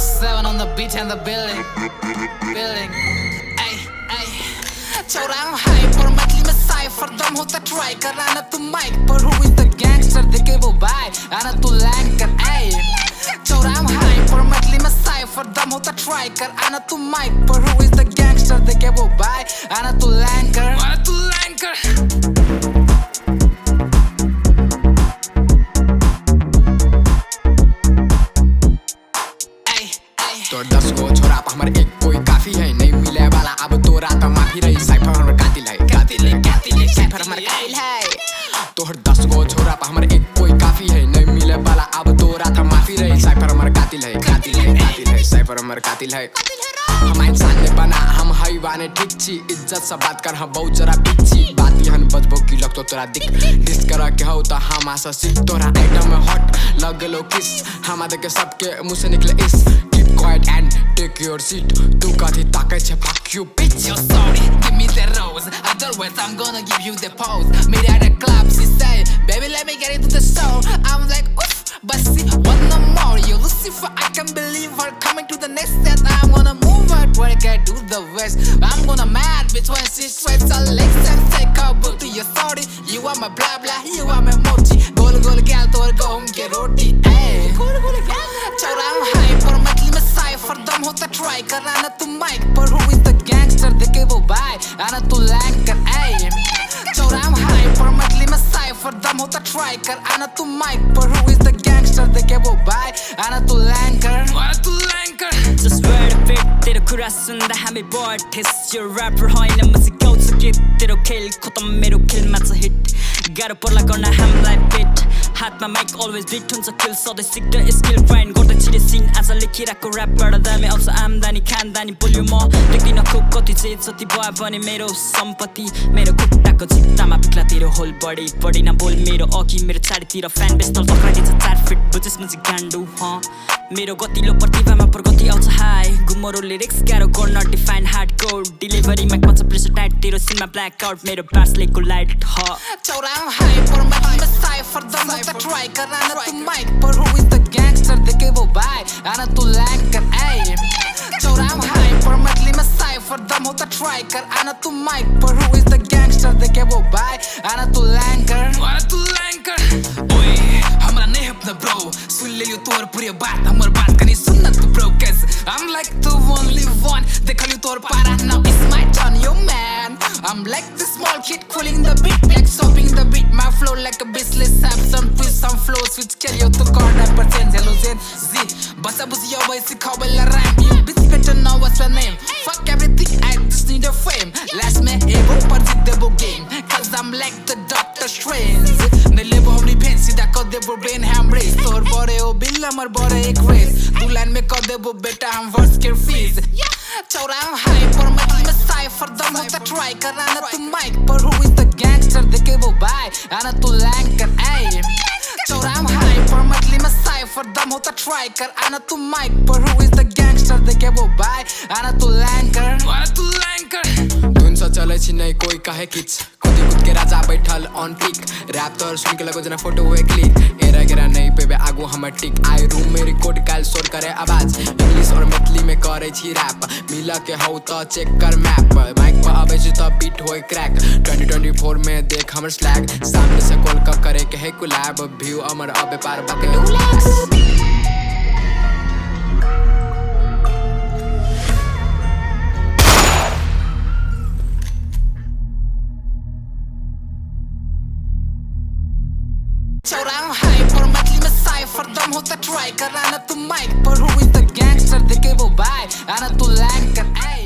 24/7 on the beat and the building. Ay, ay. छोरा हूँ high पर मतली में cypher दम होता try कर आना तू mic पर who is the gangster देखे वो भाई आना तू लैंग कर ay. छोरा हूँ हाई पर मतली में cypher दम होता try कर आना तू mic पर who is the gangster देखे वो भाई आना तू लैंग कर आना तू लैंग कर. तो 10 को छोरा पर हमारे एक कोई काफी है नहीं मिले वाला अब तो रात माफी रही साइफर हमारे कातिल है साइफर हमारे कातिल है तो 10 को छोरा पर हमारे एक कोई काफी है नहीं मिले वाला अब तो रात माफी रही साइफर हमारे कातिल है साइफर हमारे कातिल है. हम इंसान ने बना हम हैवान ठीक छी इज्जत से बात कर हम बहुत जरा पिच्छी बात यहन बजबो की लग तो तोरा दिख डिस करा के हो तो हम आसा सीख तोरा आइटम में हॉट लग लो किस हम आदे के सबके मुंह से निकले इस keep quiet and take your seat तू कथी ताके छे fuck you bitch. Yo sorry give me the rose otherwise I'm gonna give you the pose meet at the club she say baby let me get into the show I'm like oof but see one no more you Lucifer I can't believe her coming to the next step I'm gonna move her twerk her do the west I'm gonna mad bitch when she sweats her legs and take her book to your sorry you are my blah blah you are my mochi gol gal तोर गहूं के रोटी ए gol gal छोरा हूँ high पर मतली में cypher दम होता try कर आना तू mic पर who is the gangster देखे वो भाई आना तू लैंग कर ए. छोरा हूँ हाई पर मतली में cypher दम होता try कर आना तू mic पर who is the gangster देखे वो भाई आना तू लैंग कर Just word a bit तेरो कुरा सुन्दा हामी बढ्थेस यो rapper होइन म सिकाउँछु गीत तेरो खेल खतम मेरो खेलमा छ हिट गाह्रो पर्ला गर्न हामीलाई बेट हातमा माइक अलवेज बिट हुन्छ किल सधैँ सिक्दा स्किल फाइन गर्दै छिरे सिन आज लेखिरहेको ऱ्यापबाट दामी आउँछ आम्दानी खानदानी बोल्यो म देख्दिन खुब कति चाहिँ जति भयो भने मेरो सम्पत्ति मेरो खुट्टाको जुत्तामा बिक्ला तेरो होल बढी नबोल मेरो अघि मेरो चारैतिर फ्यान बेस तल पक्राइदिन्छ 4 फिट बुझेस म चाहिँ गान्डु मेरो गतिलो प्रतिभामा प्रगति आउँछ हाई गुमरो लिरिक्स गाह्रो गर्न डिफाइन हार्ड कोड डेलिभरीमा कच्चा प्रेसर टाइट तेरो सिनमा ब्ल्याक आउट मेरो बार्सलेको लाइट छोरा हूँ हाई पर मतली में cypher दम होता try कर आना तू mic पर who is the gangster देखे वो भाई आना तू लैंग कर ए. छोरा हूँ हाई पर मतली में cypher दम होता try कर आना तू mic पर who is the gangster देखे वो भाई आना तू लैंग कर. ओए हमरा नहीं अपना bro सुन ले यो तोर पूरी बात हमर बात कनी सुन तू bro cause I'm like the only one देख लियो तोर पारा now it's my turn yo man I'm like the small kid cooling the beat like sopping the beat my flow like a business have some twist some flow switch kill you to corner percent hello z basa busi yo boy sikhaw la rhyme you bitch better know what's your name fuck everything I just need a fame last me able पर जीत देबो game cause I'm like the Doctor Strange ने लेबो हमरी भेन सीधा कर देबो brain ham race तोर बड़े ओ बिल हमर बड़े एक race दू लाइन में कर देबो बेटा हम verse के fees. छोरा हूँ हाई पर मतली में cypher दम होता try कर आना तू mic पर who is the gangster देखे वो भाई आना तू लैंग कर ए. छोरा हूँ हाई पर मतली में cypher दम होता try कर आना तू mic पर who is the gangster देखे वो भाई आना तू लैंग कर. धुन सा चले छी नहीं कोई काहे किच खुदी खुद के राजा बैठल ऑन पिक रैप तोर सुन के लगो जना फोटो हुए क्लिक एरा गिरा नहीं पेबे आगू हमर टिक आई रूम में रिकॉर्ड काल शोर करे आवाज इंग्लिश और मैथिली में करे छी रैप मिला के हो तो चेक कर मैप माइक पर आवे छी तो बीट होए क्रैक 2024 में देख हमर स्लैग सामने से कॉल का करे के है कोलैब व्यू अमर अबे पार बाके छोरा हूँ हाई पर मतली में cypher दम होता try कर आना तू mic पर who is the gangster देखे वो भाई आना तू लैंग कर ए.